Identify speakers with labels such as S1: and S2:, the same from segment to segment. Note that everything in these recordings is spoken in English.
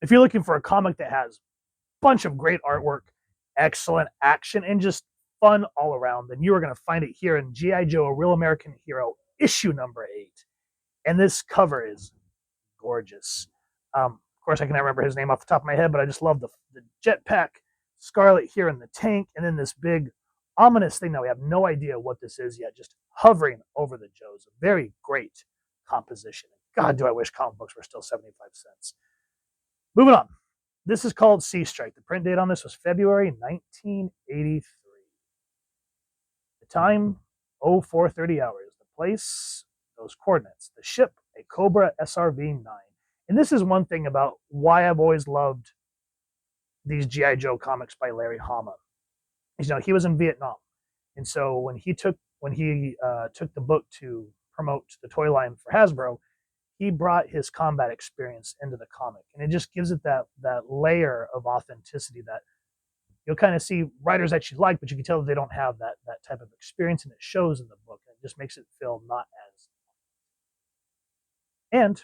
S1: if you're looking for a comic that has a bunch of great artwork, excellent action, and just fun all around, then you are going to find it here in G.I. Joe, A Real American Hero, issue number 8. And this cover is gorgeous. Of course, I can never remember his name off the top of my head, but I just love the jetpack, Scarlett here in the tank, and then this big ominous thing that we have no idea what this is yet, just hovering over the Joes. A very great composition. God, do I wish comic books were still 75 cents. Moving on. This is called Sea Strike. The print date on this was February 1983. The time, 0430 hours. The place, those coordinates. The ship, a Cobra SRV-9. And this is one thing about why I've always loved these G.I. Joe comics by Larry Hama. You know, he was in Vietnam. And so when he took the book to promote the toy line for Hasbro, he brought his combat experience into the comic. And it just gives it that layer of authenticity that you'll kind of see writers that you like, but you can tell that they don't have that type of experience, and it shows in the book. And it just makes it feel not as. And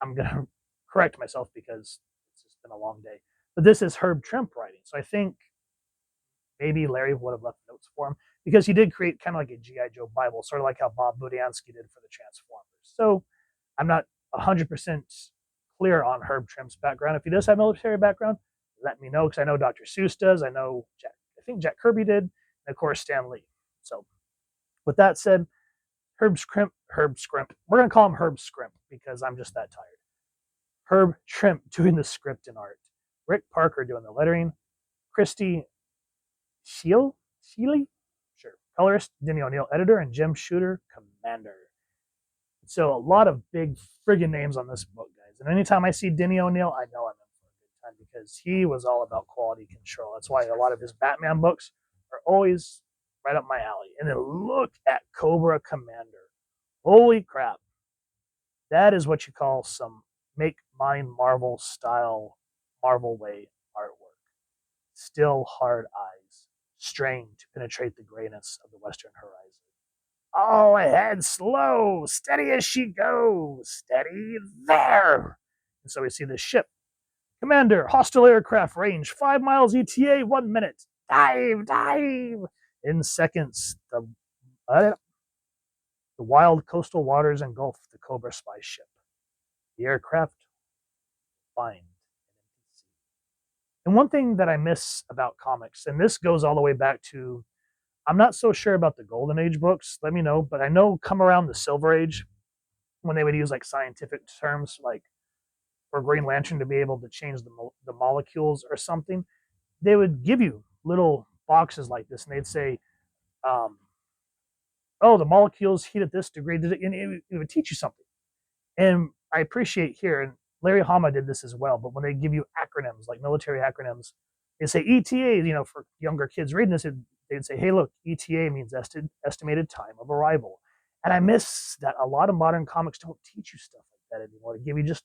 S1: I'm going to correct myself because it's just been a long day. But this is Herb Trimpe writing. So I think maybe Larry would have left notes for him because he did create kind of like a G.I. Joe Bible, sort of like how Bob Budiansky did for the Transformers. So I'm not 100% clear on Herb Trimpe's background. If he does have military background, let me know, because I know Dr. Seuss does. I think Jack Kirby did, and of course Stan Lee. So with that said, Herb Scrimp. We're going to call him Herb Scrimp because I'm just that tired. Herb Trimpe doing the script and art. Rick Parker doing the lettering. Christy Sheely? Sure. Colorist, Denny O'Neil, editor, and Jim Shooter, commander. So a lot of big friggin' names on this book, guys. And anytime I see Denny O'Neil, I know I'm in for a good time because he was all about quality control. That's why a lot of his Batman books are always right up my alley. And then look at Cobra Commander. Holy crap. That is what you call some make mine Marvel style, Marvel way artwork. Still hard eyes, strained to penetrate the grayness of the western horizon. All ahead, slow, steady as she goes, steady there. And so we see this ship. Commander, hostile aircraft range, 5 miles ETA, 1 minute. Dive. In seconds, the wild coastal waters engulf the Cobra spy ship. The aircraft find an empty sea. And one thing that I miss about comics, and this goes all the way back to, I'm not so sure about the Golden Age books, let me know, but I know come around the Silver Age, when they would use like scientific terms, like for Green Lantern to be able to change the molecules or something, they would give you little boxes like this, and they'd say, oh, the molecules heat at this degree, and it would teach you something. And I appreciate here, and Larry Hama did this as well, but when they give you acronyms, like military acronyms, they say ETA, for younger kids reading this, they'd say, hey, look, ETA means estimated time of arrival. And I miss that a lot of modern comics don't teach you stuff like that anymore, to give you just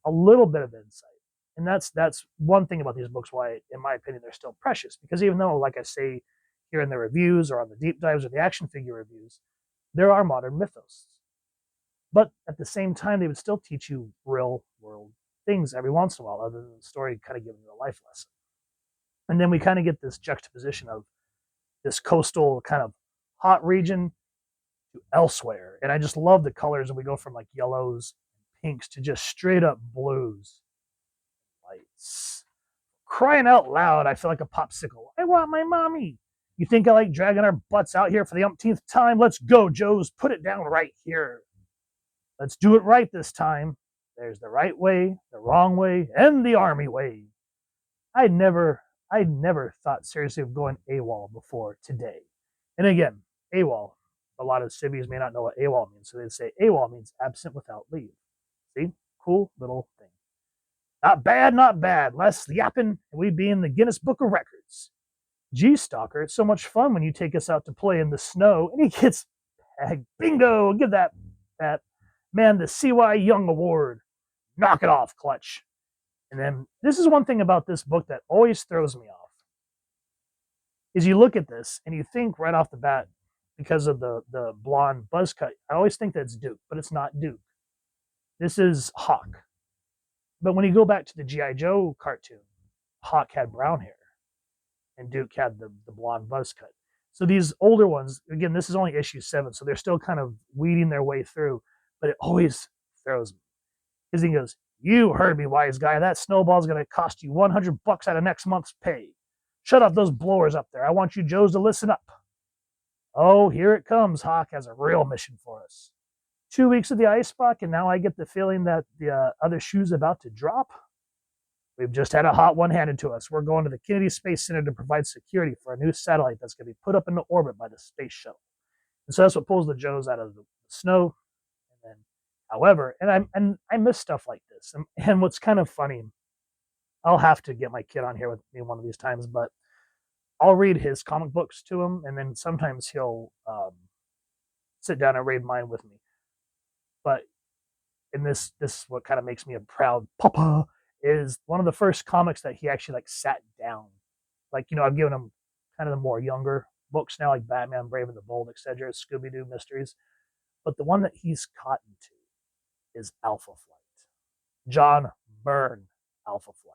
S1: a little bit of insight. And that's one thing about these books why, in my opinion, they're still precious. Because even though, like I say here in the reviews or on the deep dives or the action figure reviews, there are modern mythos. But at the same time, they would still teach you real world things every once in a while, other than the story kind of giving you a life lesson. And then we kind of get this juxtaposition of this coastal kind of hot region to elsewhere. And I just love the colors. And we go from like yellows and pinks to just straight up blues. Lights. Crying out loud, I feel like a popsicle. I want my mommy. You think I like dragging our butts out here for the umpteenth time? Let's go, Joes. Put it down right here. Let's do it right this time. There's the right way, the wrong way, and the army way. I never thought seriously of going AWOL before today. And again, AWOL, a lot of civvies may not know what AWOL means, so they'd say AWOL means absent without leave. See? Cool little thing. Not bad. Less yapping, and we'd be in the Guinness Book of Records. Gee, Stalker, it's so much fun when you take us out to play in the snow. And he gets pegged. Bingo! Give that man the CY Young Award. Knock it off, Clutch. And then this is one thing about this book that always throws me off. Is you look at this and you think right off the bat, because of the blonde buzz cut, I always think that's Duke, but it's not Duke. This is Hawk. But when you go back to the G.I. Joe cartoon, Hawk had brown hair and Duke had the blonde buzz cut. So these older ones, again, this is only issue 7, so they're still kind of weeding their way through, but it always throws me. Because he goes, "You heard me, wise guy. That snowball's going to cost you $100 out of next month's pay. Shut off those blowers up there. I want you Joes to listen up." Oh, here it comes. Hawk has a real mission for us. 2 weeks of the ice buck, and now I get the feeling that the other shoe's about to drop. We've just had a hot one handed to us. We're going to the Kennedy Space Center to provide security for a new satellite that's going to be put up into orbit by the space shuttle. And so that's what pulls the Joes out of the snow. And then, however, I miss stuff like this. And what's kind of funny, I'll have to get my kid on here with me one of these times, but I'll read his comic books to him, and then sometimes he'll sit down and read mine with me. But in this what kind of makes me a proud papa is one of the first comics that he actually like sat down. Like, I've given him kind of the more younger books now, like Batman, Brave and the Bold, etc., Scooby-Doo mysteries. But the one that he's caught into is Alpha Flight. John Byrne Alpha Flight.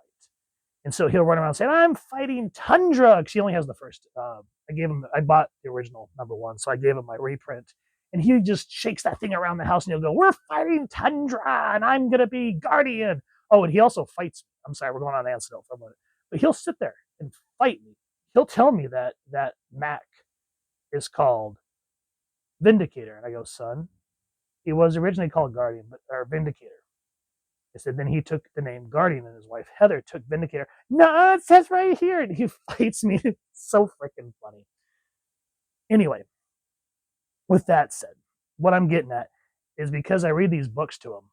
S1: And so he'll run around saying, "I'm fighting Tundra," because he only has the first. I bought the original #1, so I gave him my reprint. And he just shakes that thing around the house and he'll go, "We're fighting Tundra and I'm going to be Guardian." Oh, and he also fights me. I'm sorry, we're going on Antidote for a minute. But he'll sit there and fight me. He'll tell me that Mac is called Vindicator. And I go, "Son, he was originally called Guardian, or Vindicator." I said, "Then he took the name Guardian and his wife Heather took Vindicator." "No, it says right here." And he fights me. It's so freaking funny. Anyway, with that said, what I'm getting at is because I read these books to him,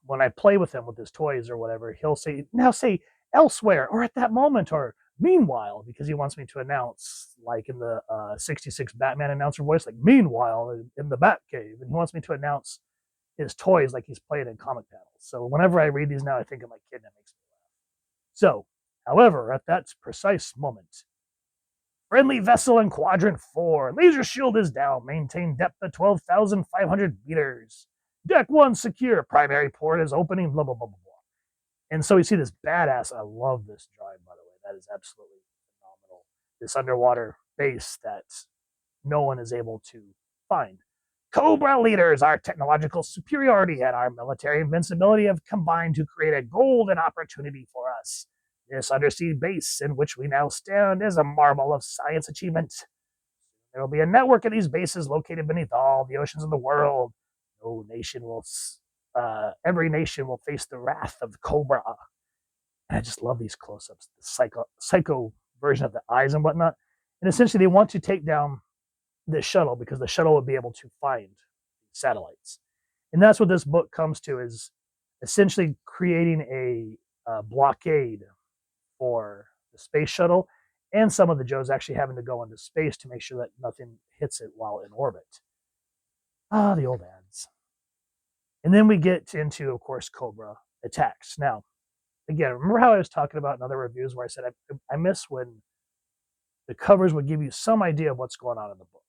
S1: when I play with him with his toys or whatever, he'll say, "Now say elsewhere," or "at that moment," or "meanwhile," because he wants me to announce, like in the 66 Batman announcer voice, like "meanwhile" in the Batcave. And he wants me to announce his toys like he's playing in comic panels. So whenever I read these now, I think of my kid and it makes me laugh. So, however, at that precise moment, "Friendly vessel in quadrant 4. Laser shield is down. Maintain depth of 12,500 meters. Deck 1 secure. Primary port is opening." Blah, blah, blah, blah, blah. And so you see this badass. I love this drawing, by the way. That is absolutely phenomenal. This underwater base that no one is able to find. "Cobra leaders, our technological superiority and our military invincibility have combined to create a golden opportunity for us. This undersea base in which we now stand is a marvel of science achievement. There will be a network of these bases located beneath all the oceans of the world. Every nation will face the wrath of Cobra." And I just love these close-ups, the psycho version of the eyes and whatnot. And essentially, they want to take down this shuttle because the shuttle would be able to find satellites. And that's what this book comes to, is essentially creating a blockade for the space shuttle, and some of the Joes actually having to go into space to make sure that nothing hits it while in orbit. Ah, the old ads. And then we get into, of course, Cobra attacks. Now, again, remember how I was talking about in other reviews where I said I miss when the covers would give you some idea of what's going on in the book.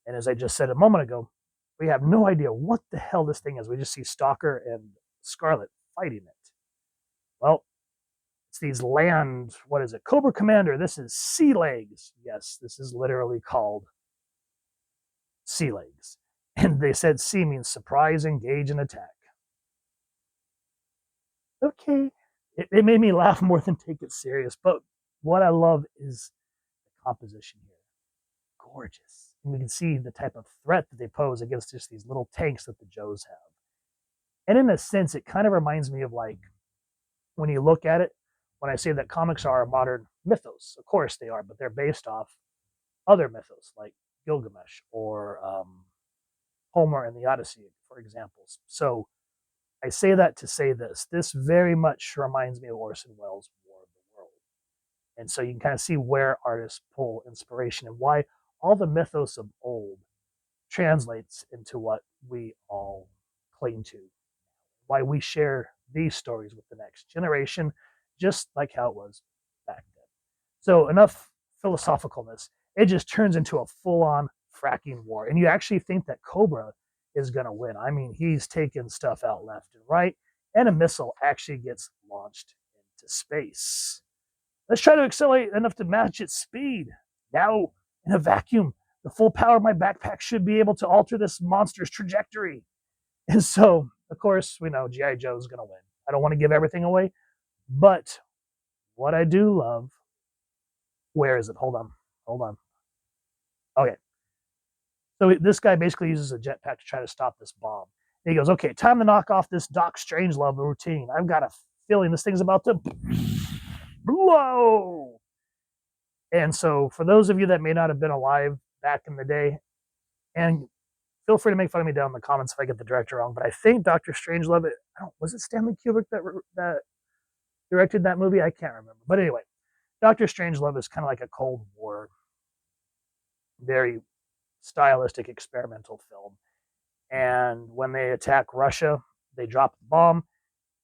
S1: And as I just said a moment ago, we have no idea what the hell this thing is. We just see Stalker and Scarlett fighting it. Well, it's these land, what is it? Cobra Commander, this is sea legs. Yes, this is literally called sea legs. And they said sea means surprise, engage, and attack. Okay. It made me laugh more than take it serious. But what I love is the composition here. Gorgeous. And we can see the type of threat that they pose against just these little tanks that the Joes have. And in a sense, it kind of reminds me of, like, when you look at it, when I say that comics are a modern mythos, of course they are, but they're based off other mythos like Gilgamesh or Homer and the Odyssey, for examples. So I say that to say this. This very much reminds me of Orson Welles' War of the World. And so you can kind of see where artists pull inspiration and why all the mythos of old translates into what we all cling to. Why we share these stories with the next generation, just like how it was back then. So enough philosophicalness. It just turns into a full-on fracking war. And you actually think that Cobra is going to win. I mean, he's taking stuff out left and right. and a missile actually gets launched into space. Let's try to accelerate enough to match its speed. Now, in a vacuum, the full power of my backpack should be able to alter this monster's trajectory. And so, of course, we know G.I. Joe's going to win. I don't want to give everything away, but what I do love, where is it? Hold on. Okay. So this guy basically uses a jetpack to try to stop this bomb. And he goes, okay, time to knock off this Doc Strangelove routine. I've got a feeling this thing's about to blow. And so for those of you that may not have been alive back in the day, and feel free to make fun of me down in the comments if I get the director wrong, but I think Dr. Strangelove, was it Stanley Kubrick that directed that movie? I can't remember. But anyway, Dr. Strangelove is kind of like a Cold War, very stylistic experimental film. And when they attack Russia, they drop the bomb.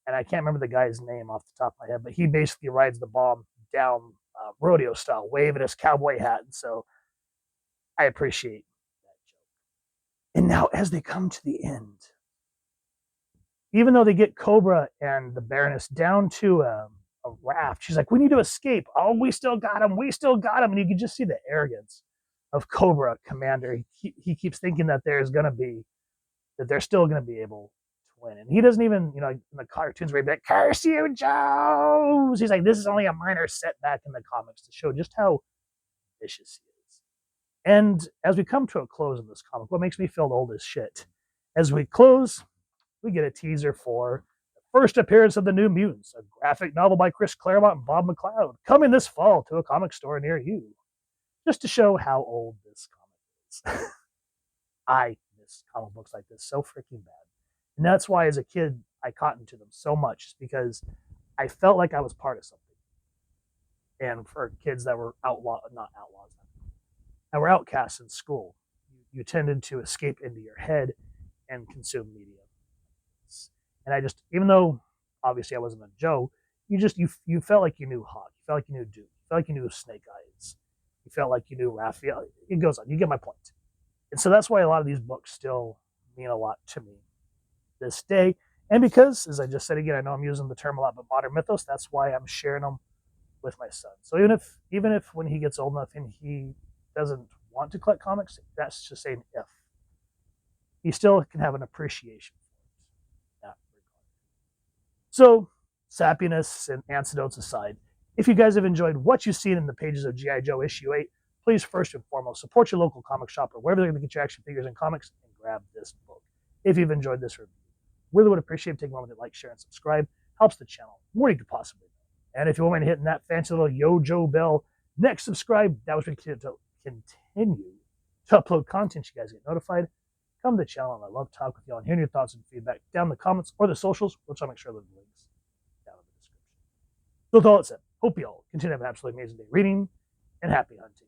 S1: And I can't remember the guy's name off the top of my head, but he basically rides the bomb down rodeo style, waving his cowboy hat. And so I appreciate that joke. And now, as they come to the end, even though they get Cobra and the Baroness down to a raft, she's like, we need to escape. Oh, we still got him. We still got him. And you can just see the arrogance of Cobra Commander. He keeps thinking that they're still going to be able to win. And he doesn't even, in the cartoons where he'd be like, curse you, Joes. He's like, this is only a minor setback in the comics to show just how vicious he is. And as we come to a close in this comic, what makes me feel old as shit, as we close, we get a teaser for the first appearance of the New Mutants, a graphic novel by Chris Claremont and Bob McLeod, coming this fall to a comic store near you, just to show how old this comic is. I miss comic books like this so freaking bad. And that's why as a kid, I cottoned to them so much, because I felt like I was part of something. And for kids that were not outlaws, that were outcasts in school, you tended to escape into your head and consume media. And I just, even though obviously I wasn't a Joe, you felt like you knew Hawk, you felt like you knew Duke, you felt like you knew Snake Eyes, you felt like you knew Raphael. It goes on. You get my point. And so that's why a lot of these books still mean a lot to me this day. And because, as I just said again, I know I'm using the term a lot, but modern mythos, that's why I'm sharing them with my son. So even if when he gets old enough and he doesn't want to collect comics, that's just saying if, he still can have an appreciation for it. So, sappiness and anecdotes aside, if you guys have enjoyed what you've seen in the pages of G.I. Joe issue 8, please first and foremost support your local comic shop or wherever they're going to get your action figures and comics, and grab this book. If you've enjoyed this review, really would appreciate taking a moment to like, share, and subscribe. Helps the channel more than you could possibly know. And if you want me to hit that fancy little Yo-Joe bell, next subscribe, that was continue to upload content. You guys get notified. Come to the channel, and I love talking with y'all and hearing your thoughts and feedback down in the comments or the socials, which I'll make sure I leave the links down in the description. So with all that said, hope you all continue to have an absolutely amazing day reading, and happy hunting.